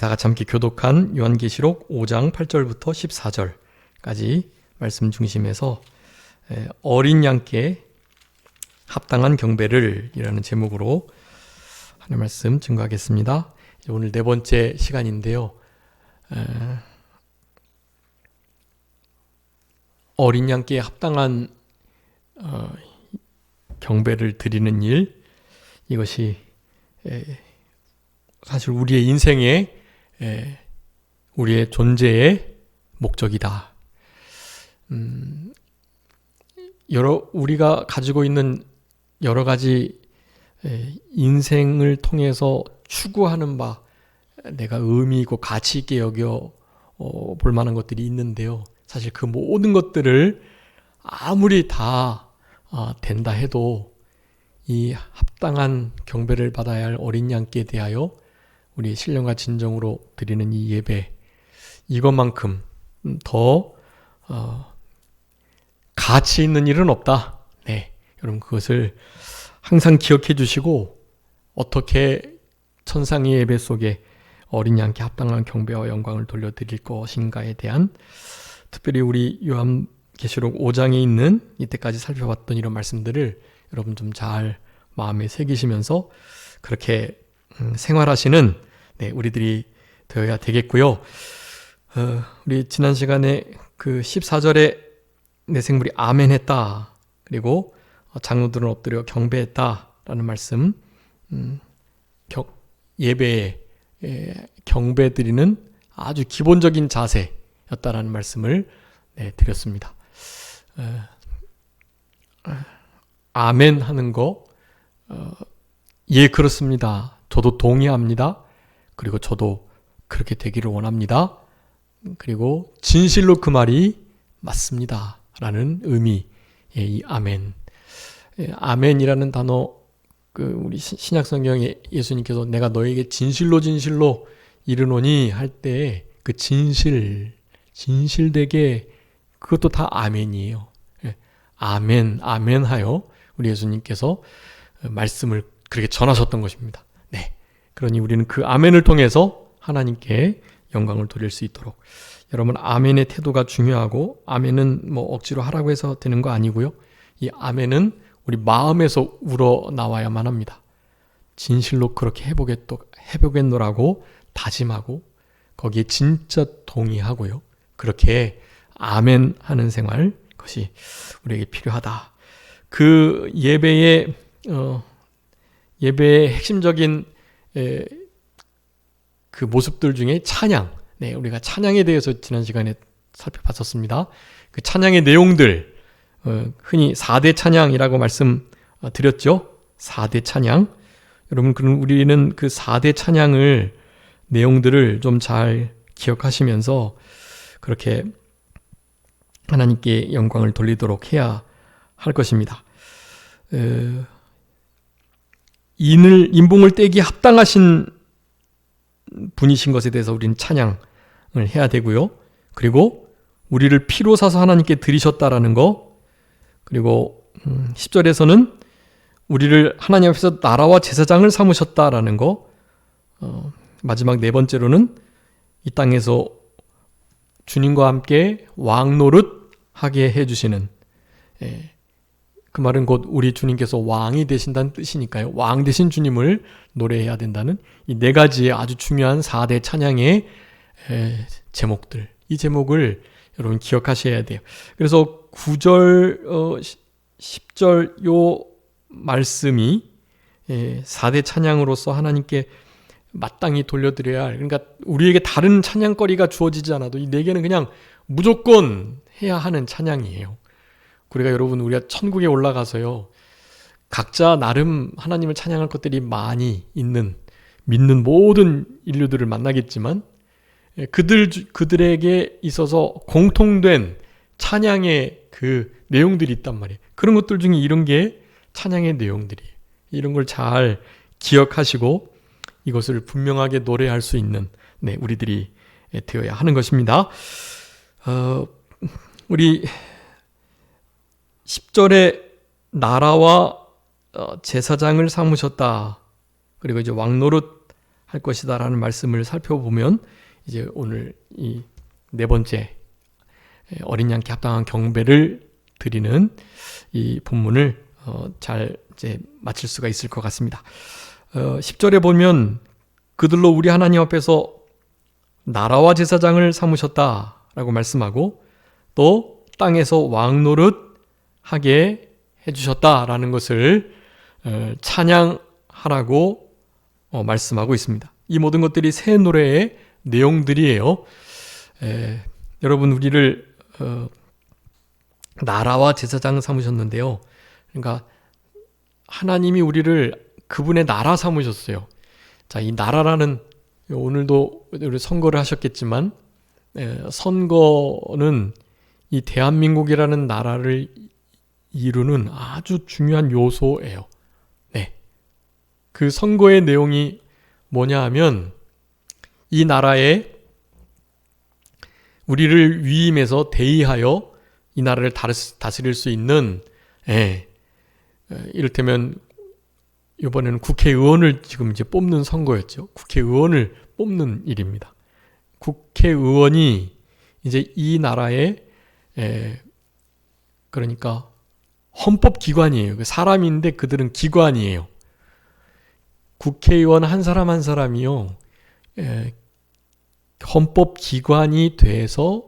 다 같이 함께 교독한 요한계시록 5장 8절부터 14절까지 말씀 중심에서 어린 양께 합당한 경배를 이라는 제목으로 하나님 말씀 증거하겠습니다. 오늘 네 번째 시간인데요. 어린 양께 합당한 경배를 드리는 일, 이것이 사실 우리의 인생의 우리의 존재의 목적이다. 우리가 가지고 있는 여러 가지 인생을 통해서 추구하는 바, 내가 의미 있고 가치 있게 여겨 볼 만한 것들이 있는데요. 사실 그 모든 것들을 아무리 다 된다 해도 이 합당한 경배를 받아야 할 어린 양께 대하여 우리 신령과 진정으로 드리는 이 예배, 이것만큼 더 가치 있는 일은 없다. 네, 여러분 그것을 항상 기억해 주시고, 어떻게 천상의 예배 속에 어린 양께 합당한 경배와 영광을 돌려드릴 것인가에 대한, 특별히 우리 요한계시록 5장에 있는 이때까지 살펴봤던 이런 말씀들을 여러분 좀 잘 마음에 새기시면서 그렇게 생활하시는 우리들이 되어야 되겠고요. 우리 지난 시간에 그 14절에 내 생물이 아멘 했다, 그리고 장로들은 엎드려 경배했다라는 말씀, 예배에 경배 드리는 아주 기본적인 자세였다라는 말씀을 드렸습니다. 아멘 하는 거, 예 그렇습니다, 저도 동의합니다, 그리고 저도 그렇게 되기를 원합니다, 그리고 진실로 그 말이 맞습니다 라는 의미의 이 아멘. 아멘이라는 단어, 우리 신약 성경에 예수님께서 내가 너에게 진실로 이르노니 할 때 그 진실되게, 그것도 다 아멘이에요. 아멘, 아멘하여 우리 예수님께서 말씀을 그렇게 전하셨던 것입니다. 네, 그러니 우리는 그 아멘을 통해서 하나님께 영광을 돌릴 수 있도록, 여러분 아멘의 태도가 중요하고, 아멘은 뭐 억지로 하라고 해서 되는 거 아니고요. 이 아멘은 우리 마음에서 우러나와야만 합니다. 진실로 그렇게 해보겠노라고 다짐하고, 거기에 진짜 동의하고요. 그렇게 아멘 하는 생활, 그것이 우리에게 필요하다. 그 예배의 핵심적인 그 모습들 중에 찬양, 우리가 찬양에 대해서 지난 시간에 살펴봤었습니다. 그 찬양의 내용들, 흔히 4대 찬양이라고 말씀드렸죠. 4대 찬양. 여러분, 그럼 우리는 그 4대 찬양을, 내용들을 좀 잘 기억하시면서 그렇게 하나님께 영광을 돌리도록 해야 할 것입니다. 인봉을 떼기 합당하신 분이신 것에 대해서 우리는 찬양을 해야 되고요. 그리고 우리를 피로 사서 하나님께 드리셨다라는 거, 그리고 10절에서는 우리를 하나님 앞에서 나라와 제사장을 삼으셨다라는 거, 마지막 네 번째로는 이 땅에서 주님과 함께 왕노릇 하게 해주시는, 그 말은 곧 우리 주님께서 왕이 되신다는 뜻이니까요. 왕 되신 주님을 노래해야 된다는 이 네 가지의 아주 중요한 4대 찬양의 제목들, 이 제목을 여러분 기억하셔야 돼요. 그래서 9절, 10절 요 말씀이 4대 찬양으로서 하나님께 마땅히 돌려드려야 할, 그러니까 우리에게 다른 찬양거리가 주어지지 않아도 이 네 개는 그냥 무조건 해야 하는 찬양이에요. 우리가 천국에 올라가서요, 각자 나름 하나님을 찬양할 것들이 많이 있는, 믿는 모든 인류들을 만나겠지만, 그들에게 있어서 공통된 찬양의 그 내용들이 있단 말이에요. 그런 것들 중에 이런 게 찬양의 내용들이에요. 이런 걸 잘 기억하시고 이것을 분명하게 노래할 수 있는 우리들이 되어야 하는 것입니다. 우리 10절에 나라와 제사장을 삼으셨다, 그리고 이제 왕노릇 할 것이다라는 말씀을 살펴보면 이제 오늘 이 네 번째 어린 양께 합당한 경배를 드리는 이 본문을 잘 이제 마칠 수가 있을 것 같습니다. 10절에 보면 그들로 우리 하나님 앞에서 나라와 제사장을 삼으셨다라고 말씀하고 또 땅에서 왕노릇 하게 해주셨다라는 것을 찬양하라고 말씀하고 있습니다. 이 모든 것들이 새 노래의 내용들이에요. 여러분 우리를 나라와 제사장 삼으셨는데요. 그러니까 하나님이 우리를 그분의 나라 삼으셨어요. 자, 이 나라라는 오늘도 우리 선거를 하셨겠지만 선거는 이 대한민국이라는 나라를 이루는 아주 중요한 요소예요. 네. 그 선거의 내용이 뭐냐 하면 이 나라에 우리를 위임해서 대의하여 이 나라를 다스릴 수 있는 이를테면 이번에는 국회의원을 지금 이제 뽑는 선거였죠. 국회의원을 뽑는 일입니다. 국회의원이 이제 이 나라의 그러니까 헌법기관이에요. 사람인데 그들은 기관이에요. 국회의원 한 사람 한 사람이요. 헌법기관이 돼서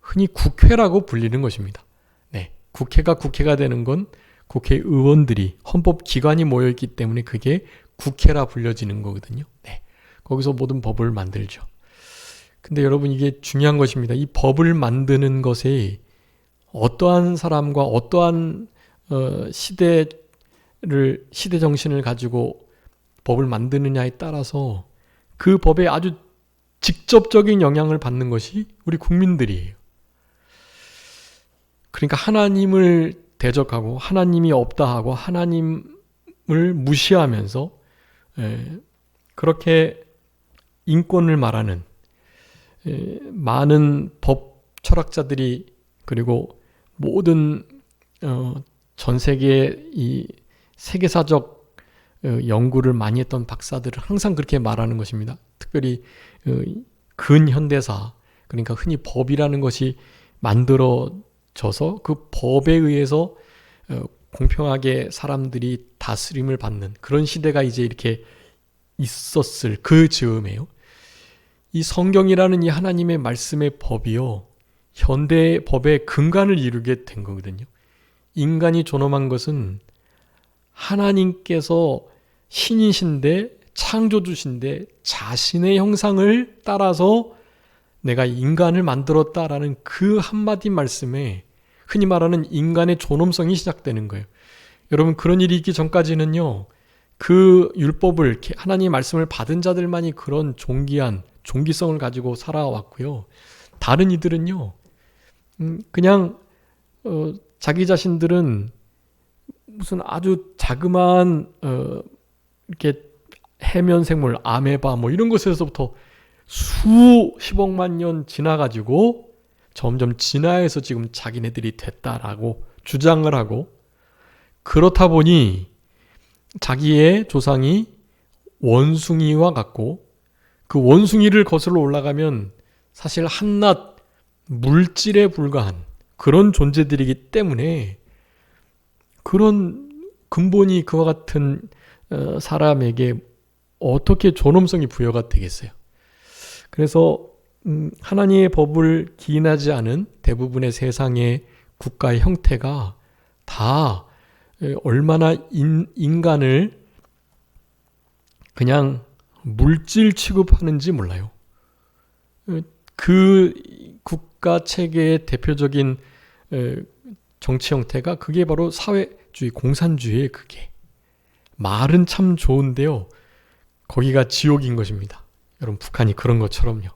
흔히 국회라고 불리는 것입니다. 네, 국회가 되는 건 국회의원들이 헌법기관이 모여있기 때문에 그게 국회라 불려지는 거거든요. 네, 거기서 모든 법을 만들죠. 근데 여러분 이게 중요한 것입니다. 이 법을 만드는 것에 어떠한 사람과 어떠한 시대 정신을 가지고 법을 만드느냐에 따라서 그 법에 아주 직접적인 영향을 받는 것이 우리 국민들이에요. 그러니까 하나님을 대적하고 하나님이 없다 하고 하나님을 무시하면서 그렇게 인권을 말하는 많은 법 철학자들이 그리고 모든 전 세계의 이 세계사적 연구를 많이 했던 박사들은 항상 그렇게 말하는 것입니다. 특별히 근현대사, 그러니까 흔히 법이라는 것이 만들어져서 그 법에 의해서 공평하게 사람들이 다스림을 받는 그런 시대가 이제 이렇게 있었을 그 즈음에요. 이 성경이라는 이 하나님의 말씀의 법이요, 현대 법의 근간을 이루게 된 거거든요. 인간이 존엄한 것은 하나님께서 신이신데 창조주신데 자신의 형상을 따라서 내가 인간을 만들었다라는 그 한마디 말씀에 흔히 말하는 인간의 존엄성이 시작되는 거예요. 여러분 그런 일이 있기 전까지는요, 그 율법을 하나님의 말씀을 받은 자들만이 그런 존귀한 종기성을 가지고 살아왔고요. 다른 이들은요, 그냥 자기 자신들은 무슨 아주 자그마한 이렇게 해면 생물, 아메바 뭐 이런 것에서부터 수십억만 년 지나가지고 점점 진화해서 지금 자기네들이 됐다라고 주장을 하고, 그렇다 보니 자기의 조상이 원숭이와 같고 그 원숭이를 거슬러 올라가면 사실 한낱 물질에 불과한 그런 존재들이기 때문에 그런 근본이 그와 같은 사람에게 어떻게 존엄성이 부여가 되겠어요. 그래서 하나님의 법을 기인하지 않은 대부분의 세상의 국가의 형태가 다 얼마나 인간을 그냥 물질 취급하는지 몰라요. 그 국가 체계의 대표적인 정치 형태가 그게 바로 사회주의, 공산주의의 그게. 말은 참 좋은데요, 거기가 지옥인 것입니다. 여러분 북한이 그런 것처럼요.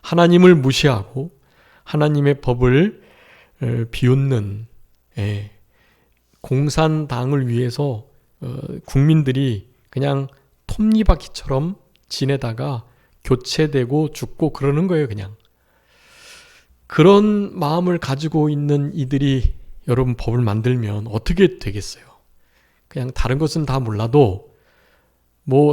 하나님을 무시하고 하나님의 법을 비웃는 공산당을 위해서 국민들이 그냥 톱니바퀴처럼 지내다가 교체되고 죽고 그러는 거예요. 그냥 그런 마음을 가지고 있는 이들이 여러분 법을 만들면 어떻게 되겠어요? 그냥 다른 것은 다 몰라도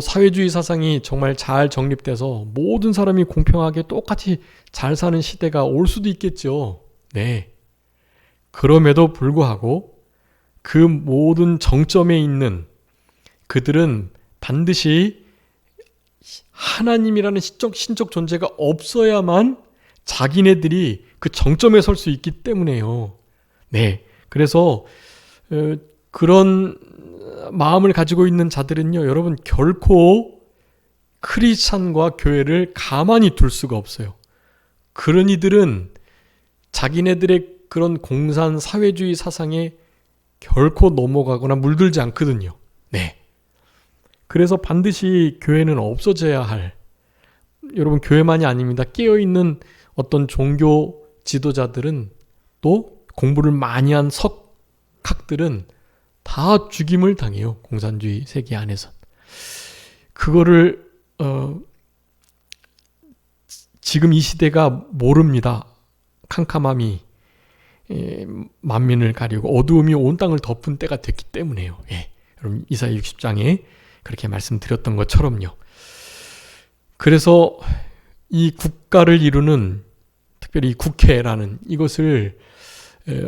사회주의 사상이 정말 잘 정립돼서 모든 사람이 공평하게 똑같이 잘 사는 시대가 올 수도 있겠죠. 네. 그럼에도 불구하고 그 모든 정점에 있는 그들은 반드시 하나님이라는 신적 존재가 없어야만 자기네들이 그 정점에 설 수 있기 때문에요. 네. 그래서 그런 마음을 가지고 있는 자들은요, 여러분 결코 크리스찬과 교회를 가만히 둘 수가 없어요. 그런 이들은 자기네들의 그런 공산 사회주의 사상에 결코 넘어가거나 물들지 않거든요. 네. 그래서 반드시 교회는 없어져야 할, 여러분 교회만이 아닙니다. 깨어있는 어떤 종교 지도자들은 또 공부를 많이 한 석학들은 다 죽임을 당해요. 공산주의 세계 안에서. 그거를 지금 이 시대가 모릅니다. 캄캄함이 만민을 가리고 어두움이 온 땅을 덮은 때가 됐기 때문에요. 예. 여러분 이사야 60장에 그렇게 말씀드렸던 것처럼요. 그래서 이 국가를 이루는 특별히 국회라는 이것을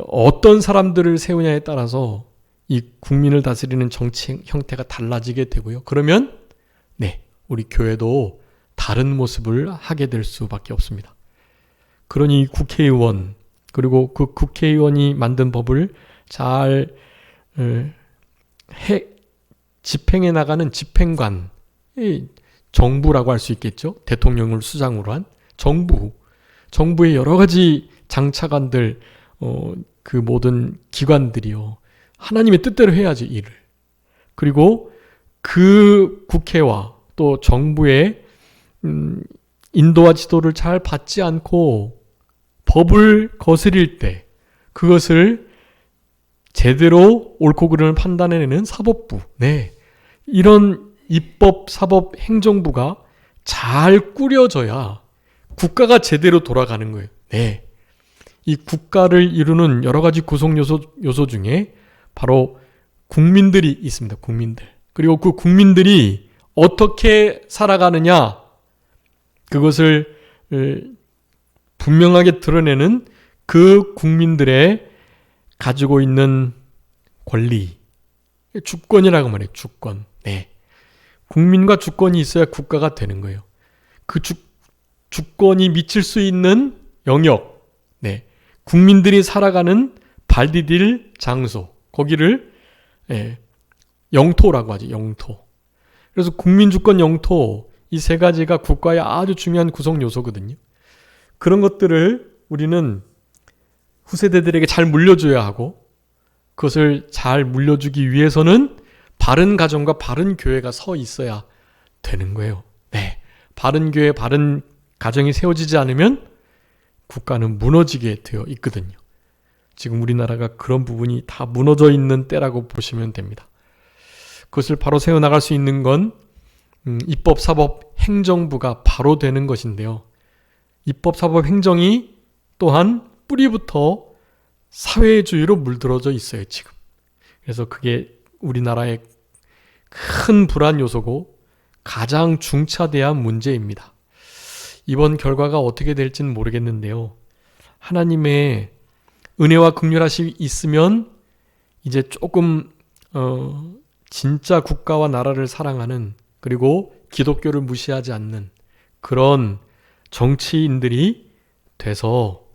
어떤 사람들을 세우냐에 따라서 이 국민을 다스리는 정치 형태가 달라지게 되고요. 그러면 우리 교회도 다른 모습을 하게 될 수밖에 없습니다. 그러니 국회의원 그리고 그 국회의원이 만든 법을 잘 집행해 나가는 집행관, 정부라고 할 수 있겠죠. 대통령을 수장으로 한 정부의 여러 가지 장차관들, 그 모든 기관들이요. 하나님의 뜻대로 해야지 일을. 그리고 그 국회와 또 정부의 인도와 지도를 잘 받지 않고 법을 거스릴 때 그것을 제대로 옳고 그름을 판단해내는 사법부, 이런 입법, 사법, 행정부가 잘 꾸려져야 국가가 제대로 돌아가는 거예요. 이 국가를 이루는 여러 가지 구성 요소 중에 바로 국민들이 있습니다. 국민들. 그리고 그 국민들이 어떻게 살아가느냐, 그것을 분명하게 드러내는 그 국민들의 가지고 있는 권리, 주권이라고 말해요. 주권. 국민과 주권이 있어야 국가가 되는 거예요. 그 주권이 미칠 수 있는 영역, 국민들이 살아가는 발 디딜 장소, 거기를 영토라고 하죠. 영토. 그래서 국민, 주권, 영토, 이 세 가지가 국가의 아주 중요한 구성 요소거든요. 그런 것들을 우리는 후세대들에게 잘 물려줘야 하고, 그것을 잘 물려주기 위해서는 바른 가정과 바른 교회가 서 있어야 되는 거예요. 바른 교회, 바른 가정이 세워지지 않으면 국가는 무너지게 되어 있거든요. 지금 우리나라가 그런 부분이 다 무너져 있는 때라고 보시면 됩니다. 그것을 바로 세워나갈 수 있는 건 입법, 사법, 행정부가 바로 되는 것인데요. 입법, 사법, 행정이 또한 뿌리부터 사회주의로 물들어져 있어요, 지금. 그래서 그게 우리나라의 큰 불안 요소고 가장 중차대한 문제입니다. 이번 결과가 어떻게 될지는 모르겠는데요. 하나님의 은혜와 긍휼하심이 있으면 이제 조금 진짜 국가와 나라를 사랑하는, 그리고 기독교를 무시하지 않는 그런 정치인들이 돼서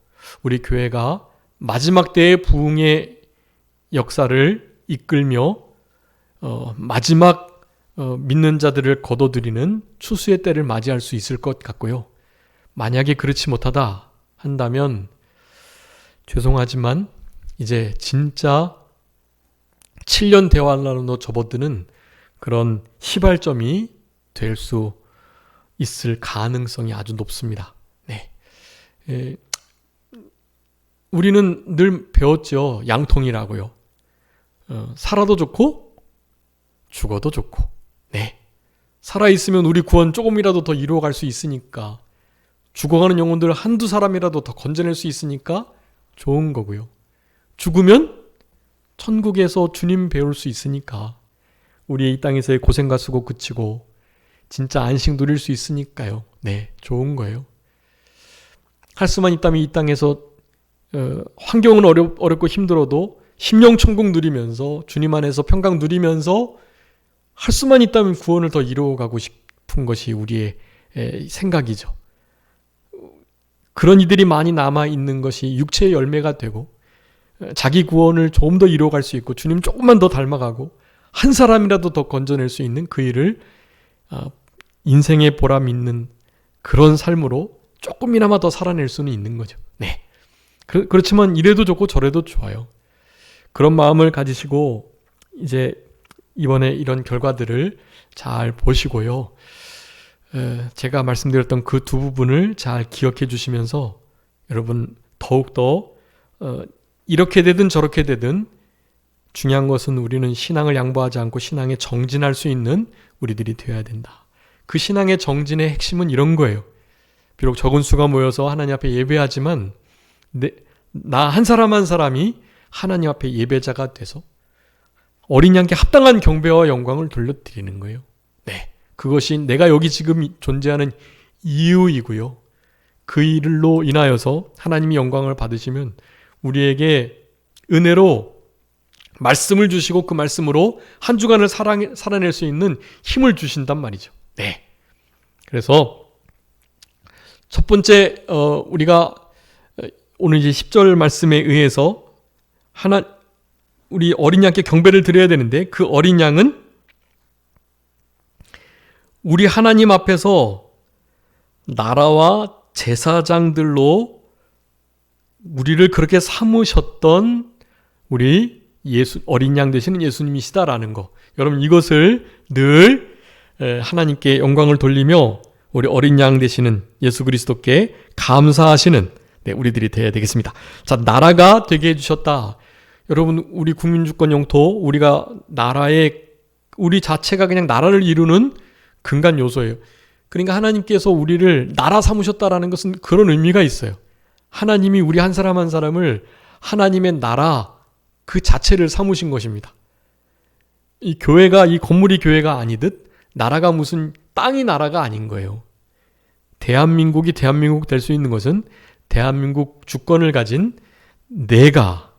우리 교회가 마지막 때의 부흥의 역사를 이끌며 마지막 믿는 자들을 거둬들이는 추수의 때를 맞이할 수 있을 것 같고요. 만약에 그렇지 못하다 한다면 죄송하지만 이제 진짜 7년 대환란으로 접어드는 그런 시발점이 될 수 있을 가능성이 아주 높습니다. 우리는 늘 배웠죠. 양통이라고요. 살아도 좋고 죽어도 좋고. 살아있으면 우리 구원 조금이라도 더 이루어갈 수 있으니까, 죽어가는 영혼들 한두 사람이라도 더 건져낼 수 있으니까 좋은 거고요. 죽으면 천국에서 주님 배울 수 있으니까 우리의 이 땅에서의 고생과 수고 그치고 진짜 안식 누릴 수 있으니까요. 네, 좋은 거예요. 할 수만 있다면 이 땅에서 환경은 어렵고 힘들어도 심령천국 누리면서 주님 안에서 평강 누리면서 할 수만 있다면 구원을 더 이루어가고 싶은 것이 우리의 생각이죠. 그런 이들이 많이 남아있는 것이 육체의 열매가 되고 자기 구원을 조금 더 이루어갈 수 있고 주님 조금만 더 닮아가고 한 사람이라도 더 건져낼 수 있는 그 일을 인생의 보람 있는 그런 삶으로 조금이나마 더 살아낼 수는 있는 거죠. 네. 그렇지만 이래도 좋고 저래도 좋아요. 그런 마음을 가지시고 이제 이번에 이런 결과들을 잘 보시고요. 제가 말씀드렸던 그 두 부분을 잘 기억해 주시면서 여러분 더욱더 이렇게 되든 저렇게 되든 중요한 것은 우리는 신앙을 양보하지 않고 신앙에 정진할 수 있는 우리들이 되어야 된다. 그 신앙의 정진의 핵심은 이런 거예요. 비록 적은 수가 모여서 하나님 앞에 예배하지만 나 한 사람 한 사람이 하나님 앞에 예배자가 돼서 어린 양께 합당한 경배와 영광을 돌려드리는 거예요. 네, 그것이 내가 여기 지금 존재하는 이유이고요. 그 일로 인하여서 하나님이 영광을 받으시면 우리에게 은혜로 말씀을 주시고 그 말씀으로 한 주간을 살아낼 수 있는 힘을 주신단 말이죠. 네. 그래서 첫 번째 우리가 오늘 이제 10절 말씀에 의해서 우리 어린 양께 경배를 드려야 되는데 그 어린 양은 우리 하나님 앞에서 나라와 제사장들로 우리를 그렇게 삼으셨던 우리 어린 양 되시는 예수님이시다라는 거. 여러분 이것을 늘 하나님께 영광을 돌리며 우리 어린 양 되시는 예수 그리스도께 감사하시는 우리들이 되어야 되겠습니다. 자, 나라가 되게 해주셨다. 여러분 우리 국민주권 영토 우리가 우리 자체가 그냥 나라를 이루는 근간 요소예요. 그러니까 하나님께서 우리를 나라 삼으셨다라는 것은 그런 의미가 있어요. 하나님이 우리 한 사람 한 사람을 하나님의 나라 그 자체를 삼으신 것입니다. 이 건물이 교회가 아니듯 나라가 무슨 땅이 나라가 아닌 거예요. 대한민국이 대한민국 될 수 있는 것은 대한민국 주권을 가진 내가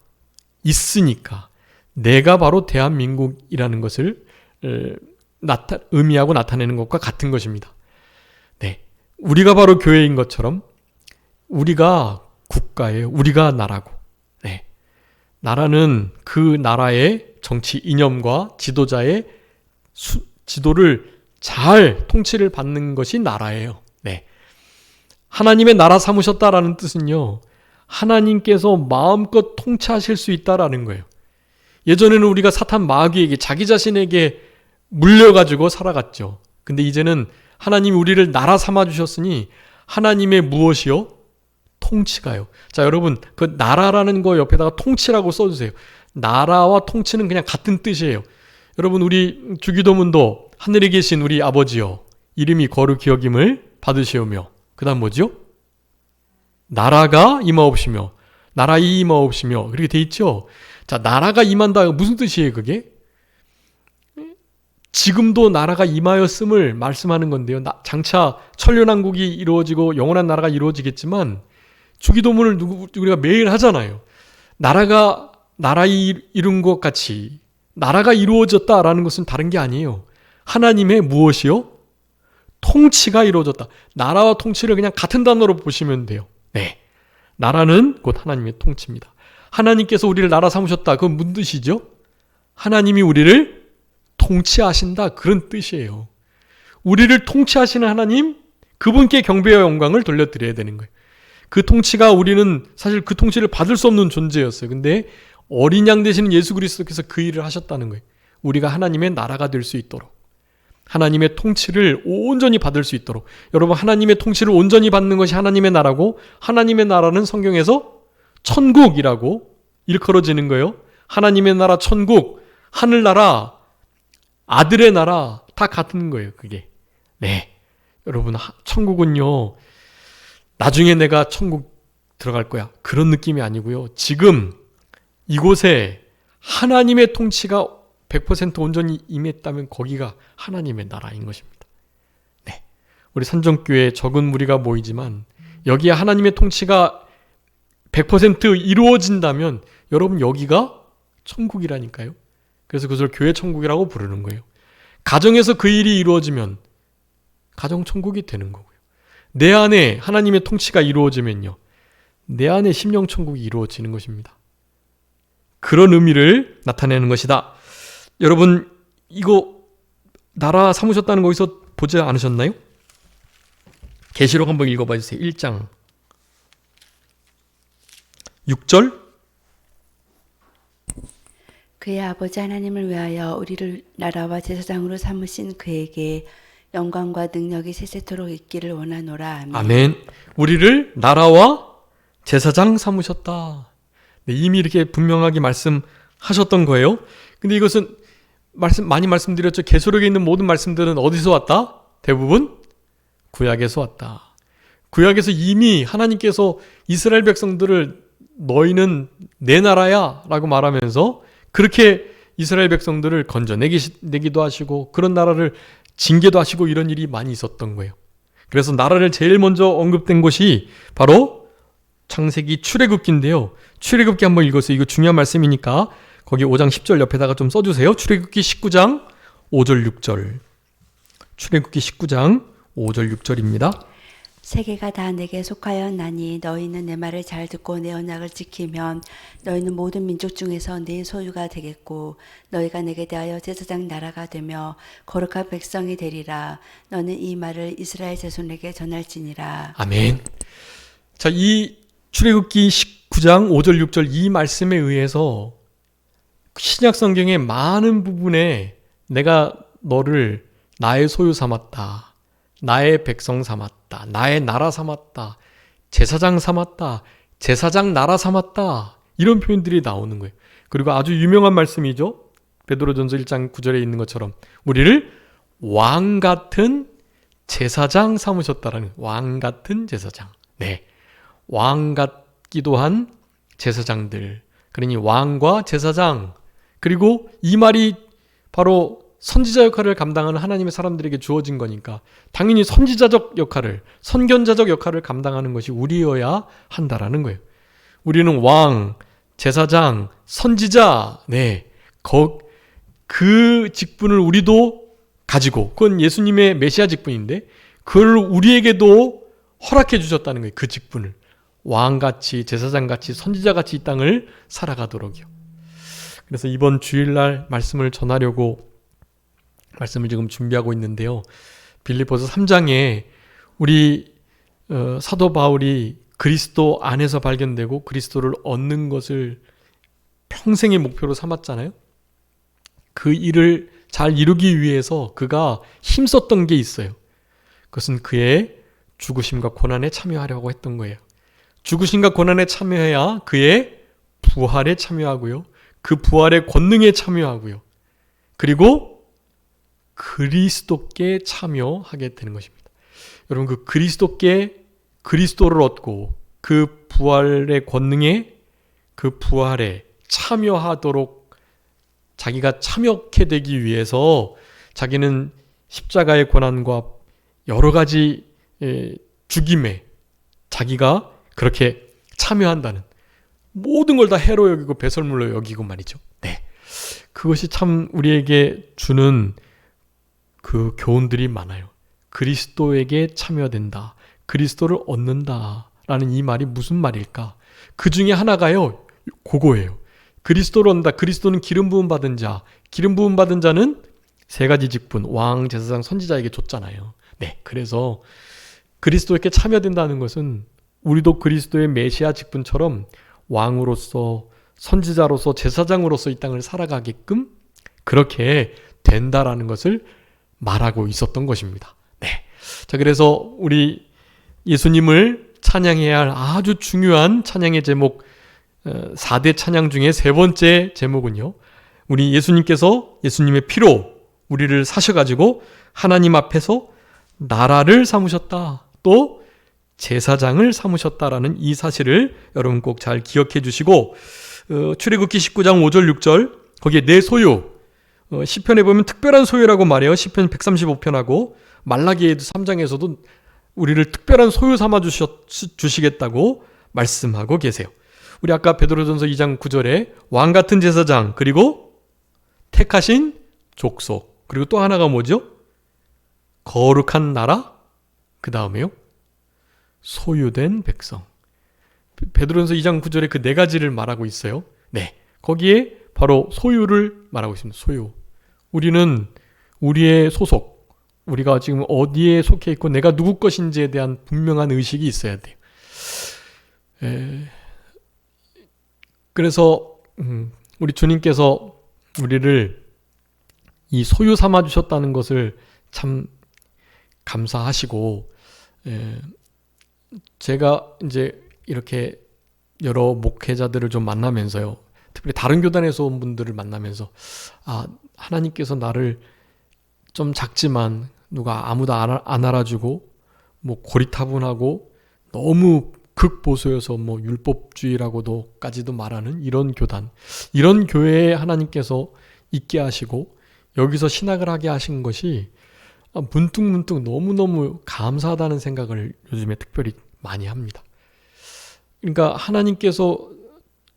있으니까 내가 바로 대한민국이라는 것을 의미하고 나타내는 것과 같은 것입니다. 네, 우리가 바로 교회인 것처럼 우리가 국가예요. 우리가 나라고. 네, 나라는 그 나라의 정치 이념과 지도자의 지도를 잘 통치를 받는 것이 나라예요. 네, 하나님의 나라 삼으셨다라는 뜻은요, 하나님께서 마음껏 통치하실 수 있다라는 거예요. 예전에는 우리가 사탄 마귀에게 자기 자신에게 물려가지고 살아갔죠. 근데 이제는 하나님이 우리를 나라 삼아주셨으니 하나님의 무엇이요? 통치가요. 자, 여러분 그 나라라는 거 옆에다가 통치라고 써주세요. 나라와 통치는 그냥 같은 뜻이에요. 여러분 우리 주기도문도 하늘에 계신 우리 아버지여 이름이 거룩히 여김을 받으시오며 그 다음 뭐죠? 나라가 임하옵시며 나라이 임하옵시며 그렇게 돼 있죠. 자, 나라가 임한다 무슨 뜻이에요 그게? 지금도 나라가 임하였음을 말씀하는 건데요. 장차 천년왕국이 이루어지고 영원한 나라가 이루어지겠지만 주기도문을 우리가 매일 하잖아요. 나라 이룬 것 같이 나라가 이루어졌다라는 것은 다른 게 아니에요. 하나님의 무엇이요? 통치가 이루어졌다. 나라와 통치를 그냥 같은 단어로 보시면 돼요. 네, 나라는 곧 하나님의 통치입니다. 하나님께서 우리를 나라 삼으셨다. 그건 무슨 뜻이죠? 하나님이 우리를 통치하신다. 그런 뜻이에요. 우리를 통치하시는 하나님, 그분께 경배와 영광을 돌려드려야 되는 거예요. 그 통치가 우리는 사실 그 통치를 받을 수 없는 존재였어요. 근데 어린 양 되시는 예수 그리스도께서 그 일을 하셨다는 거예요. 우리가 하나님의 나라가 될 수 있도록. 하나님의 통치를 온전히 받을 수 있도록. 여러분 하나님의 통치를 온전히 받는 것이 하나님의 나라고 하나님의 나라는 성경에서 천국이라고 일컬어지는 거예요. 하나님의 나라 천국, 하늘나라, 아들의 나라 다 같은 거예요. 그게. 네, 여러분 천국은요 나중에 내가 천국 들어갈 거야 그런 느낌이 아니고요. 지금 이곳에 하나님의 통치가 100% 온전히 임했다면 거기가 하나님의 나라인 것입니다. 네, 우리 산정교회 적은 무리가 모이지만 여기에 하나님의 통치가 100% 이루어진다면 여러분 여기가 천국이라니까요. 그래서 그것을 교회 천국이라고 부르는 거예요. 가정에서 그 일이 이루어지면 가정 천국이 되는 거고요. 내 안에 하나님의 통치가 이루어지면요, 내 안에 심령 천국이 이루어지는 것입니다. 그런 의미를 나타내는 것이다. 여러분 이거 나라 삼으셨다는 거 거기서 보지 않으셨나요? 계시록 한번 읽어봐 주세요. 1장 6절. 그의 아버지 하나님을 위하여 우리를 나라와 제사장으로 삼으신 그에게 영광과 능력이 세세토록 있기를 원하노라. 아멘. 아멘. 우리를 나라와 제사장 삼으셨다. 네, 이미 이렇게 분명하게 말씀하셨던 거예요. 근데 이것은 많이 말씀드렸죠. 계시록에 있는 모든 말씀들은 어디서 왔다? 대부분 구약에서 왔다. 구약에서 이미 하나님께서 이스라엘 백성들을 너희는 내 나라야 라고 말하면서 그렇게 이스라엘 백성들을 건져내기도 하시고 그런 나라를 징계도 하시고 이런 일이 많이 있었던 거예요. 그래서 나라를 제일 먼저 언급된 것이 바로 창세기 출애굽기인데요. 출애굽기 한번 읽었어요. 이거 중요한 말씀이니까 거기 5장 10절 옆에다가 좀 써주세요. 출애굽기 19장 5절 6절. 출애굽기 19장 5절 6절입니다. 세계가 다 내게 속하였나니 너희는 내 말을 잘 듣고 내 언약을 지키면 너희는 모든 민족 중에서 내 소유가 되겠고 너희가 내게 대하여 제사장 나라가 되며 거룩한 백성이 되리라. 너는 이 말을 이스라엘 자손에게 전할지니라. 아멘. 자, 이 출애굽기 19장 5절 6절 이 말씀에 의해서 신약 성경의 많은 부분에 내가 너를 나의 소유 삼았다. 나의 백성 삼았다. 나의 나라 삼았다. 제사장 삼았다. 제사장 나라 삼았다. 이런 표현들이 나오는 거예요. 그리고 아주 유명한 말씀이죠. 베드로전서 1장 9절에 있는 것처럼 우리를 왕 같은 제사장 삼으셨다라는, 왕 같은 제사장. 네, 왕 같기도 한 제사장들. 그러니 왕과 제사장. 그리고 이 말이 바로 선지자 역할을 감당하는 하나님의 사람들에게 주어진 거니까 당연히 선지자적 역할을, 선견자적 역할을 감당하는 것이 우리여야 한다라는 거예요. 우리는 왕, 제사장, 선지자, 네, 그 직분을 우리도 가지고, 그건 예수님의 메시아 직분인데 그걸 우리에게도 허락해 주셨다는 거예요. 그 직분을 왕같이, 제사장같이, 선지자같이 이 땅을 살아가도록요. 그래서 이번 주일날 말씀을 전하려고 말씀을 지금 준비하고 있는데요. 빌립보서 3장에 우리 사도 바울이 그리스도 안에서 발견되고 그리스도를 얻는 것을 평생의 목표로 삼았잖아요. 그 일을 잘 이루기 위해서 그가 힘썼던 게 있어요. 그것은 그의 죽으심과 고난에 참여하려고 했던 거예요. 죽으심과 고난에 참여해야 그의 부활에 참여하고요. 그 부활의 권능에 참여하고요. 그리고 그리스도께 참여하게 되는 것입니다. 여러분, 그 그리스도를 얻고 그 부활의 권능에, 그 부활에 참여하도록 자기가 참여케 되기 위해서 자기는 십자가의 고난과 여러 가지 죽임에 자기가 그렇게 참여한다는, 모든 걸 다 해로 여기고 배설물로 여기고 말이죠. 네, 그것이 참 우리에게 주는 그 교훈들이 많아요. 그리스도에게 참여된다. 그리스도를 얻는다라는 이 말이 무슨 말일까? 그 중에 하나가요, 그거예요. 그리스도를 얻는다. 그리스도는 기름 부음 받은 자. 기름 부음 받은 자는 세 가지 직분, 왕, 제사장, 선지자에게 줬잖아요. 네, 그래서 그리스도에게 참여된다는 것은 우리도 그리스도의 메시아 직분처럼 왕으로서, 선지자로서, 제사장으로서 이 땅을 살아가게끔 그렇게 된다라는 것을 말하고 있었던 것입니다. 네. 자, 그래서 우리 예수님을 찬양해야 할 아주 중요한 찬양의 제목, 4대 찬양 중에 세 번째 제목은요, 우리 예수님께서 예수님의 피로 우리를 사셔가지고 하나님 앞에서 나라를 삼으셨다, 또 제사장을 삼으셨다라는 이 사실을 여러분 꼭 잘 기억해 주시고, 출애굽기 19장 5절 6절 거기에 내 소유, 시편에 보면 특별한 소유라고 말해요. 시편 135편하고 말라기에도 3장에서도 우리를 특별한 소유 삼아 주시겠다고 말씀하고 계세요. 우리 아까 베드로전서 2장 9절에 왕 같은 제사장, 그리고 택하신 족속, 그리고 또 하나가 뭐죠? 거룩한 나라, 그 다음에요 소유된 백성. 베드로전서 2장 9절에 그 네 가지를 말하고 있어요. 네, 거기에 바로 소유를 말하고 있습니다. 소유. 우리는 우리의 소속, 우리가 지금 어디에 속해 있고 내가 누구 것인지에 대한 분명한 의식이 있어야 돼요. 그래서 우리 주님께서 우리를 이 소유 삼아 주셨다는 것을 참 감사하시고, 제가 이제 이렇게 여러 목회자들을 좀 만나면서요, 특별히 다른 교단에서 온 분들을 만나면서, 하나님께서 나를 좀 작지만 누가 아무도 안 알아주고 뭐 고리타분하고 너무 극보수여서 뭐 율법주의라고도까지도 말하는 이런 교단, 이런 교회에 하나님께서 있게 하시고 여기서 신학을 하게 하신 것이 문득문득 너무너무 감사하다는 생각을 요즘에 특별히 많이 합니다. 그러니까 하나님께서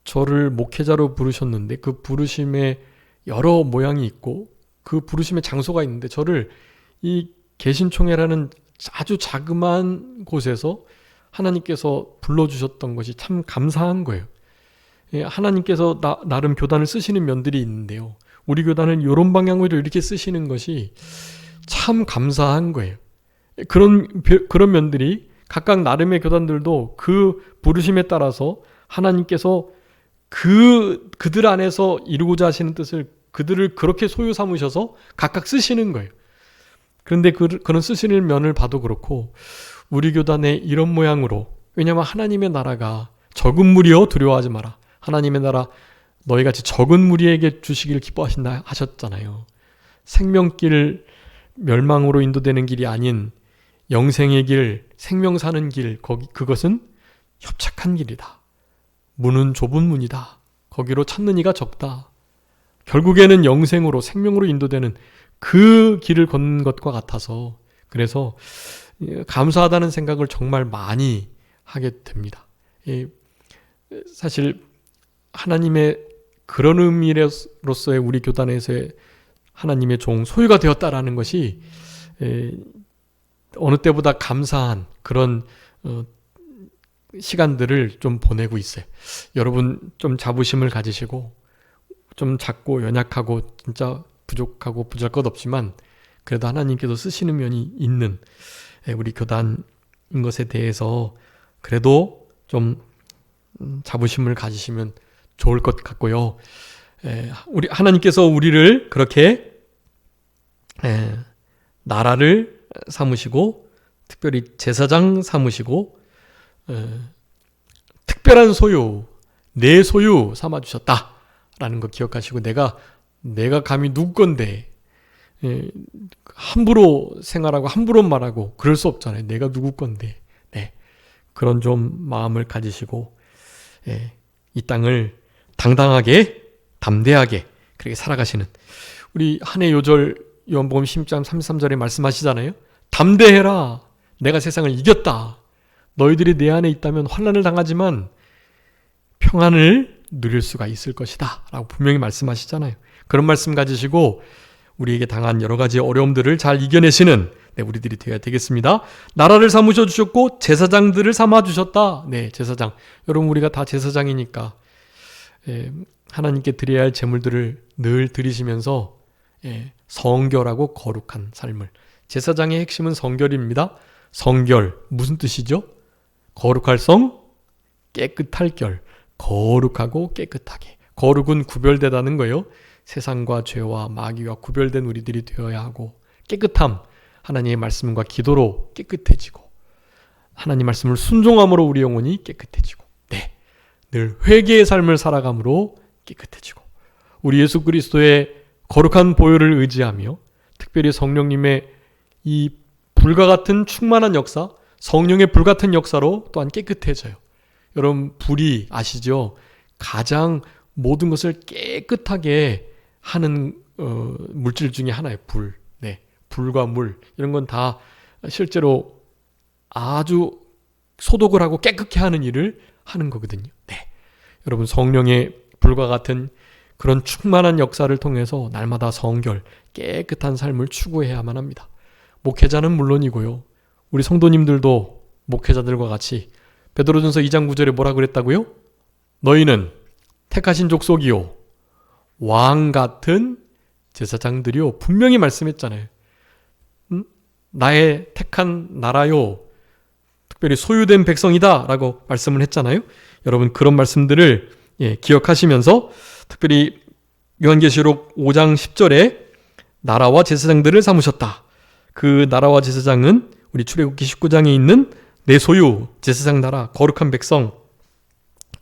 저를 목회자로 부르셨는데 그 부르심에 여러 모양이 있고 그 부르심의 장소가 있는데 저를 이 개신총회라는 아주 자그마한 곳에서 하나님께서 불러주셨던 것이 참 감사한 거예요. 하나님께서 나름 교단을 쓰시는 면들이 있는데요, 우리 교단은 이런 방향으로 이렇게 쓰시는 것이 참 감사한 거예요. 그런 면들이 각각 나름의 교단들도 그 부르심에 따라서 하나님께서 그들 안에서 이루고자 하시는 뜻을 그들을 그렇게 소유 삼으셔서 각각 쓰시는 거예요. 그런데 그런 쓰시는 면을 봐도 그렇고 우리 교단의 이런 모양으로, 왜냐하면 하나님의 나라가 적은 무리여 두려워하지 마라, 하나님의 나라 너희 같이 적은 무리에게 주시기를 기뻐하신다 하셨잖아요. 생명길, 멸망으로 인도되는 길이 아닌 영생의 길, 생명 사는 길, 그것은 협착한 길이다. 문은 좁은 문이다. 거기로 찾는 이가 적다. 결국에는 영생으로, 생명으로 인도되는 그 길을 걷는 것과 같아서, 그래서 감사하다는 생각을 정말 많이 하게 됩니다. 사실 하나님의 그런 의미로서의 우리 교단에서의 하나님의 종, 소유가 되었다라는 것이 어느 때보다 감사한 그런 시간들을 좀 보내고 있어요. 여러분 좀 자부심을 가지시고, 좀 작고 연약하고 진짜 부족하고 부잘것 없지만 그래도 하나님께서 쓰시는 면이 있는 우리 교단인 것에 대해서 그래도 좀 자부심을 가지시면 좋을 것 같고요. 우리 하나님께서 우리를 그렇게 나라를 삼으시고 특별히 제사장 삼으시고 특별한 소유, 내 소유 삼아주셨다라는 거 기억하시고, 내가 감히 누구 건데 함부로 생활하고 함부로 말하고 그럴 수 없잖아요. 내가 누구 건데. 네, 그런 좀 마음을 가지시고 이 땅을 당당하게 담대하게 그렇게 살아가시는 우리 한해 요절 요한복음 10장 33절에 말씀하시잖아요. 담대해라, 내가 세상을 이겼다. 너희들이 내 안에 있다면 환난을 당하지만 평안을 누릴 수가 있을 것이다 라고 분명히 말씀하시잖아요. 그런 말씀 가지시고 우리에게 당한 여러 가지 어려움들을 잘 이겨내시는 우리들이 되어야 되겠습니다. 나라를 삼으셔 주셨고 제사장들을 삼아 주셨다. 네, 제사장. 여러분 우리가 다 제사장이니까 하나님께 드려야 할 제물들을 늘 드리시면서 성결하고 거룩한 삶을. 제사장의 핵심은 성결입니다. 성결 무슨 뜻이죠? 거룩할 성, 깨끗할 결. 거룩하고 깨끗하게. 거룩은 구별되다는 거예요. 세상과 죄와 마귀와 구별된 우리들이 되어야 하고, 깨끗함, 하나님의 말씀과 기도로 깨끗해지고, 하나님 말씀을 순종함으로 우리 영혼이 깨끗해지고, 네, 늘 회개의 삶을 살아감으로 깨끗해지고, 우리 예수 그리스도의 거룩한 보혈을 의지하며 특별히 성령님의 이 불과 같은 충만한 역사, 성령의 불같은 역사로 또한 깨끗해져요. 여러분 불이 아시죠? 가장 모든 것을 깨끗하게 하는 물질 중에 하나예요. 불. 네. 불과 물 이런 건 다 실제로 아주 소독을 하고 깨끗게 하는 일을 하는 거거든요. 네. 여러분 성령의 불과 같은 그런 충만한 역사를 통해서 날마다 성결, 깨끗한 삶을 추구해야만 합니다. 목회자는 물론이고요. 우리 성도님들도 목회자들과 같이 베드로전서 2장 9절에 뭐라 그랬다고요? 너희는 택하신 족속이요 왕 같은 제사장들이요. 분명히 말씀했잖아요. 나의 택한 나라요. 특별히 소유된 백성이다 라고 말씀을 했잖아요. 여러분 그런 말씀들을 기억하시면서 특별히 요한계시록 5장 10절에 나라와 제사장들을 삼으셨다. 그 나라와 제사장은 우리 출애굽기 19장에 있는 내 소유, 제사장 나라, 거룩한 백성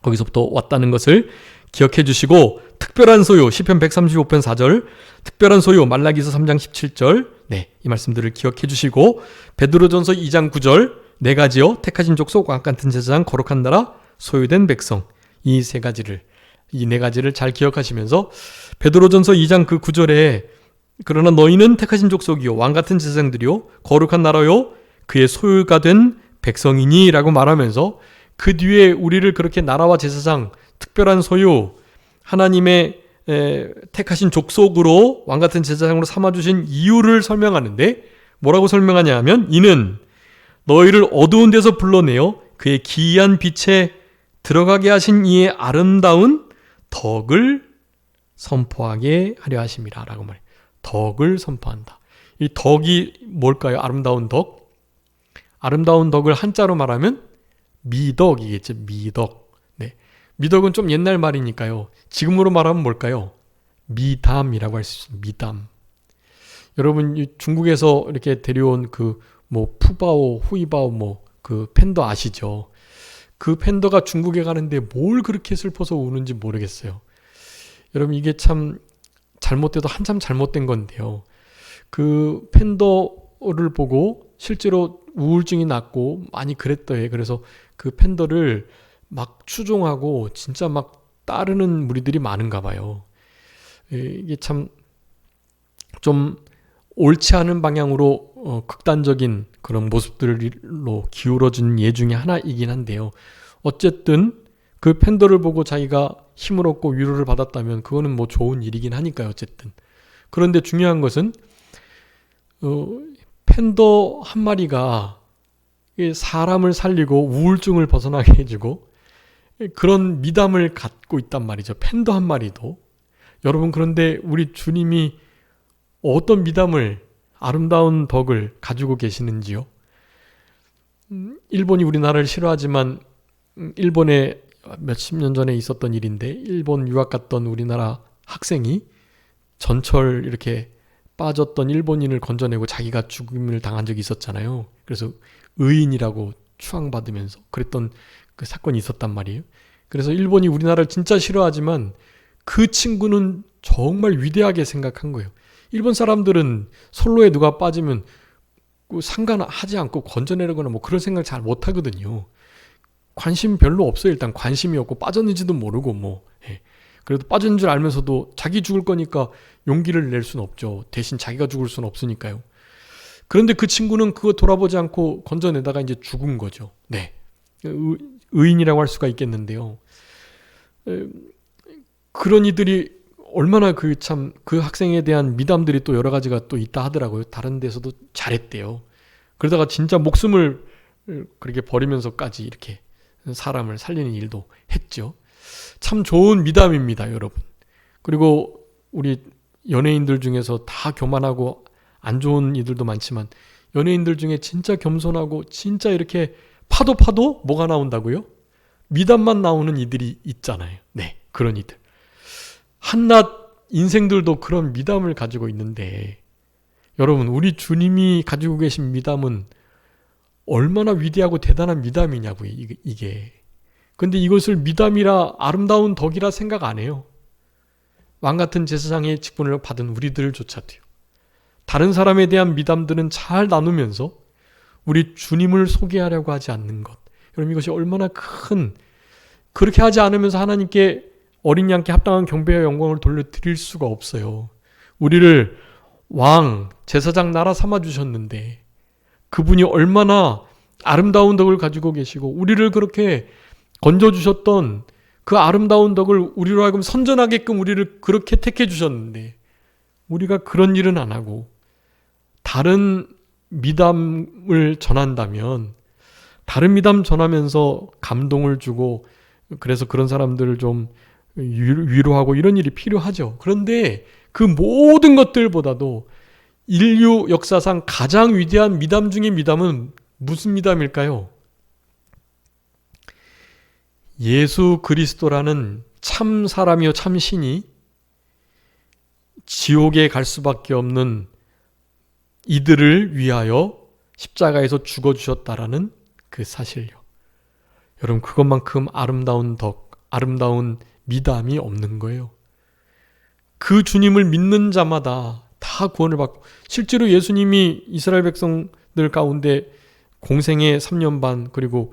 거기서부터 왔다는 것을 기억해 주시고 특별한 소유, 시편 135편 4절 특별한 소유, 말라기서 3장 17절 네, 이 말씀들을 기억해 주시고 베드로전서 2장 9절 네 가지요. 택하신 족속, 왕 같은 제사장, 거룩한 나라, 소유된 백성 이 네 가지를 잘 기억하시면서 베드로전서 2장 그 9절에 그러나 너희는 택하신 족속이요 왕 같은 제사장들이요 거룩한 나라요 그의 소유가 된 백성이니 라고 말하면서 그 뒤에 우리를 그렇게 나라와 제사장 특별한 소유 하나님의 택하신 족속으로 왕 같은 제사장으로 삼아주신 이유를 설명하는데 뭐라고 설명하냐 하면 이는 너희를 어두운 데서 불러내어 그의 기이한 빛에 들어가게 하신 이의 아름다운 덕을 선포하게 하려 하심이라 라고 말해요. 덕을 선포한다. 이 덕이 뭘까요? 아름다운 덕? 아름다운 덕을 한자로 말하면 미덕이겠죠. 미덕. 네. 미덕은 좀 옛날 말이니까요. 지금으로 말하면 뭘까요? 미담이라고 할 수 있습니다. 미담. 여러분 중국에서 이렇게 데려온 그 푸바오, 후이바오 그 팬더 아시죠? 그 팬더가 중국에 가는데 뭘 그렇게 슬퍼서 우는지 모르겠어요. 여러분 이게 참 잘못돼도 한참 잘못된 건데요. 그 팬더를 보고 실제로 우울증이 났고 많이 그랬더래. 그래서 그 팬더를 막 추종하고 진짜 막 따르는 무리들이 많은가 봐요. 이게 참 좀 옳지 않은 방향으로 극단적인 그런 모습들로 기울어진 예 중에 하나이긴 한데요. 어쨌든 그 팬더를 보고 자기가 힘을 얻고 위로를 받았다면 그거는 좋은 일이긴 하니까요. 어쨌든. 그런데 중요한 것은 팬더 한 마리가 사람을 살리고 우울증을 벗어나게 해주고 그런 미담을 갖고 있단 말이죠. 팬더 한 마리도. 여러분 그런데 우리 주님이 어떤 미담을 아름다운 덕을 가지고 계시는지요? 일본이 우리나라를 싫어하지만 일본에 몇십 년 전에 있었던 일인데 일본 유학 갔던 우리나라 학생이 전철 이렇게 빠졌던 일본인을 건져내고 자기가 죽음을 당한 적이 있었잖아요. 그래서 의인이라고 추앙받으면서 그랬던 그 사건이 있었단 말이에요. 그래서 일본이 우리나라를 진짜 싫어하지만 그 친구는 정말 위대하게 생각한 거예요. 일본 사람들은 선로에 누가 빠지면 상관하지 않고 건져내려거나 그런 생각 잘 못하거든요. 관심 별로 없어요. 일단 관심이 없고 빠졌는지도 모르고 그래도 빠진 줄 알면서도 자기 죽을 거니까 용기를 낼 수는 없죠. 대신 자기가 죽을 수는 없으니까요. 그런데 그 친구는 그거 돌아보지 않고 건져내다가 이제 죽은 거죠. 네, 의인이라고 할 수가 있겠는데요. 그런 이들이 얼마나 그 학생에 대한 미담들이 또 여러 가지가 또 있다 하더라고요. 다른 데서도 잘했대요. 그러다가 진짜 목숨을 그렇게 버리면서까지 이렇게 사람을 살리는 일도 했죠. 참 좋은 미담입니다, 여러분. 그리고 우리 연예인들 중에서 다 교만하고 안 좋은 이들도 많지만 연예인들 중에 진짜 겸손하고 진짜 이렇게 파도 뭐가 나온다고요? 미담만 나오는 이들이 있잖아요. 네, 그런 이들. 한낱 인생들도 그런 미담을 가지고 있는데 여러분 우리 주님이 가지고 계신 미담은 얼마나 위대하고 대단한 미담이냐고요. 이게. 근데 이것을 미담이라 아름다운 덕이라 생각 안 해요. 왕같은 제사장의 직분을 받은 우리들조차도요. 다른 사람에 대한 미담들은 잘 나누면서 우리 주님을 소개하려고 하지 않는 것. 여러분 이것이 얼마나 그렇게 하지 않으면서 하나님께 어린 양께 합당한 경배와 영광을 돌려드릴 수가 없어요. 우리를 왕, 제사장 나라 삼아 주셨는데 그분이 얼마나 아름다운 덕을 가지고 계시고 우리를 그렇게 건져주셨던 그 아름다운 덕을 우리로 하여금 선전하게끔 우리를 그렇게 택해 주셨는데 우리가 그런 일은 안 하고 다른 미담을 전한다면 다른 미담 전하면서 감동을 주고 그래서 그런 사람들을 좀 위로하고 이런 일이 필요하죠. 그런데 그 모든 것들보다도 인류 역사상 가장 위대한 미담 중의 미담은 무슨 미담일까요? 예수 그리스도라는 참 사람이요 참 신이 지옥에 갈 수밖에 없는 이들을 위하여 십자가에서 죽어주셨다라는 그 사실요. 여러분 그것만큼 아름다운 덕, 아름다운 미담이 없는 거예요. 그 주님을 믿는 자마다 다 구원을 받고 실제로 예수님이 이스라엘 백성들 가운데 공생애 3년 반 그리고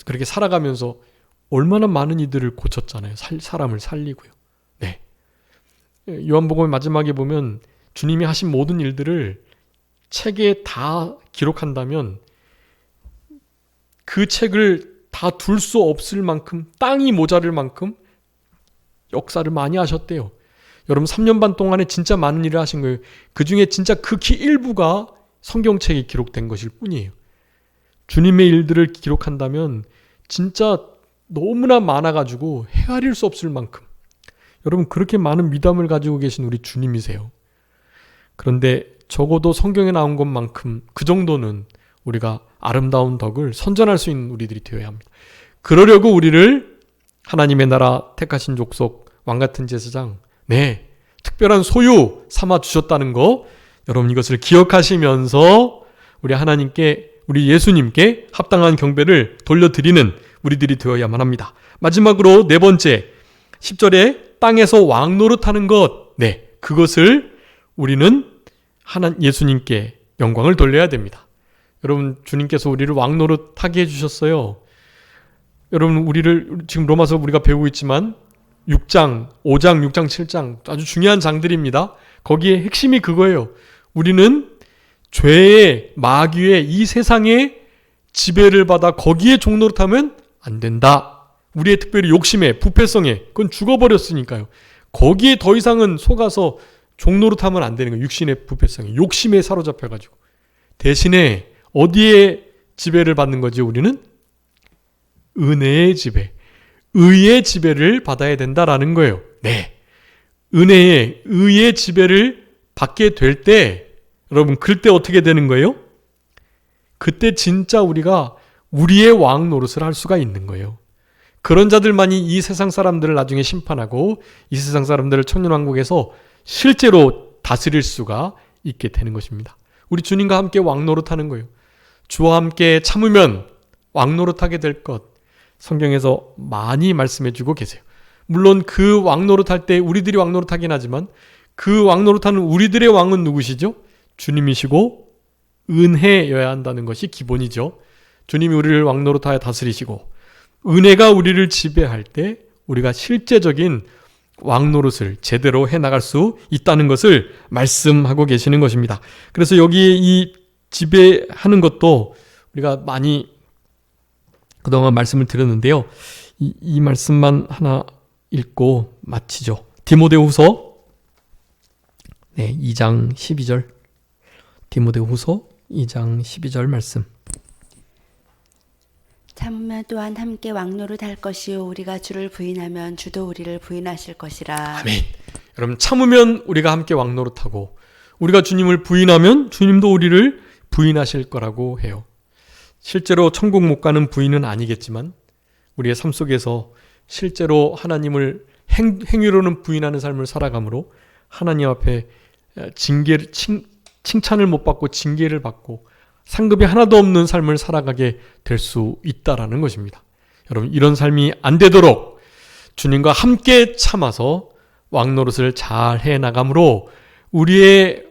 그렇게 살아가면서 얼마나 많은 이들을 고쳤잖아요. 사람을 살리고요. 네. 요한복음 마지막에 보면 주님이 하신 모든 일들을 책에 다 기록한다면 그 책을 다 둘 수 없을 만큼 땅이 모자랄 만큼 역사를 많이 하셨대요. 여러분 3년 반 동안에 진짜 많은 일을 하신 거예요. 그 중에 진짜 극히 일부가 성경책에 기록된 것일 뿐이에요. 주님의 일들을 기록한다면 진짜 너무나 많아가지고 헤아릴 수 없을 만큼 여러분 그렇게 많은 미담을 가지고 계신 우리 주님이세요. 그런데 적어도 성경에 나온 것만큼 그 정도는 우리가 아름다운 덕을 선전할 수 있는 우리들이 되어야 합니다. 그러려고 우리를 하나님의 나라 택하신 족속 왕같은 제사장 네 특별한 소유 삼아 주셨다는 거 여러분 이것을 기억하시면서 우리 하나님께 우리 예수님께 합당한 경배를 돌려드리는 우리들이 되어야만 합니다. 마지막으로 네 번째 10절에 땅에서 왕 노릇하는 것 네 그것을 우리는 예수님께 영광을 돌려야 됩니다. 여러분 주님께서 우리를 왕 노릇하게 해주셨어요. 여러분 우리를 지금 로마서 우리가 배우고 있지만 6장, 5장, 6장, 7장 아주 중요한 장들입니다. 거기에 핵심이 그거예요. 우리는 죄의 마귀의 이 세상의 지배를 받아 거기에 종노릇하면 안 된다. 우리의 특별히 욕심에 부패성에 그건 죽어버렸으니까요. 거기에 더 이상은 속아서 종노릇하면 안 되는 거예요. 육신의 부패성에 욕심에 사로잡혀가지고 대신에 어디에 지배를 받는 거지 우리는? 은혜의 지배, 의의 지배를 받아야 된다라는 거예요. 네, 의의 지배를 받게 될 때 여러분 그때 어떻게 되는 거예요? 그때 진짜 우리가 우리의 왕 노릇을 할 수가 있는 거예요. 그런 자들만이 이 세상 사람들을 나중에 심판하고 이 세상 사람들을 천년왕국에서 실제로 다스릴 수가 있게 되는 것입니다. 우리 주님과 함께 왕 노릇하는 거예요. 주와 함께 참으면 왕 노릇하게 될 것 성경에서 많이 말씀해 주고 계세요. 물론 그 왕 노릇할 때 우리들이 왕 노릇하긴 하지만 그 왕 노릇하는 우리들의 왕은 누구시죠? 주님이시고 은혜여야 한다는 것이 기본이죠. 주님이 우리를 왕 노릇하여 다스리시고 은혜가 우리를 지배할 때 우리가 실제적인 왕 노릇을 제대로 해나갈 수 있다는 것을 말씀하고 계시는 것입니다. 그래서 여기에 이 지배하는 것도 우리가 많이 그동안 말씀을 드렸는데요. 이 말씀만 하나 읽고 마치죠. 디모데후서 2장 12절 디모데후서 2장 12절 말씀 참으면 또한 함께 왕노릇 할 것이요 우리가 주를 부인하면 주도 우리를 부인하실 것이라. 아멘. 여러분 참으면 우리가 함께 왕노릇하고 우리가 주님을 부인하면 주님도 우리를 부인하실 거라고 해요. 실제로 천국 못 가는 부인은 아니겠지만 우리의 삶 속에서 실제로 하나님을 행위로는 부인하는 삶을 살아감으로 하나님 앞에 칭찬을 못 받고 징계를 받고 상급이 하나도 없는 삶을 살아가게 될 수 있다라는 것입니다. 여러분 이런 삶이 안 되도록 주님과 함께 참아서 왕노릇을 잘 해나감으로 우리의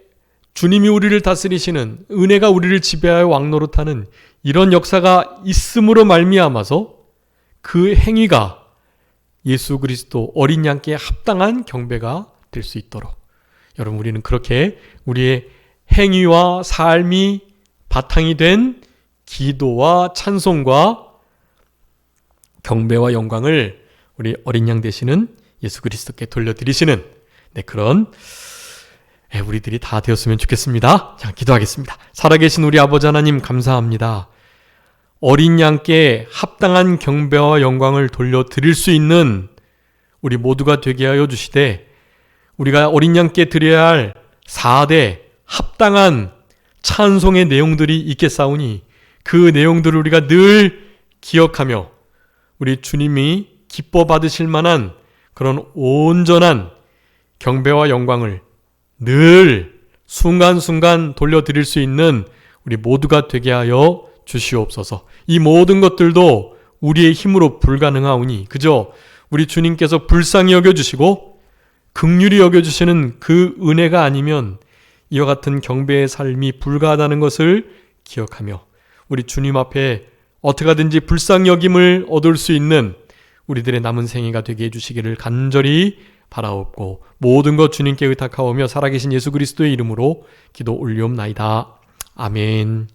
주님이 우리를 다스리시는 은혜가 우리를 지배하여 왕노릇하는 이런 역사가 있음으로 말미암아서 그 행위가 예수 그리스도 어린 양께 합당한 경배가 될 수 있도록 여러분, 우리는 그렇게 우리의 행위와 삶이 바탕이 된 기도와 찬송과 경배와 영광을 우리 어린 양 되시는 예수 그리스도께 돌려드리시는 그런 우리들이 다 되었으면 좋겠습니다. 자, 기도하겠습니다. 살아계신 우리 아버지 하나님, 감사합니다. 어린 양께 합당한 경배와 영광을 돌려드릴 수 있는 우리 모두가 되게 하여 주시되, 우리가 어린 양께 드려야 할 4대 합당한 찬송의 내용들이 있겠사오니 그 내용들을 우리가 늘 기억하며 우리 주님이 기뻐 받으실 만한 그런 온전한 경배와 영광을 늘 순간순간 돌려드릴 수 있는 우리 모두가 되게 하여 주시옵소서. 이 모든 것들도 우리의 힘으로 불가능하오니 그저 우리 주님께서 불쌍히 여겨주시고 긍휼히 여겨주시는 그 은혜가 아니면 이와 같은 경배의 삶이 불가하다는 것을 기억하며 우리 주님 앞에 어떻게 하든지 불쌍히 여김을 얻을 수 있는 우리들의 남은 생애가 되게 해주시기를 간절히 바라옵고, 모든 것 주님께 의탁하오며 살아계신 예수 그리스도의 이름으로 기도 올리옵나이다. 아멘.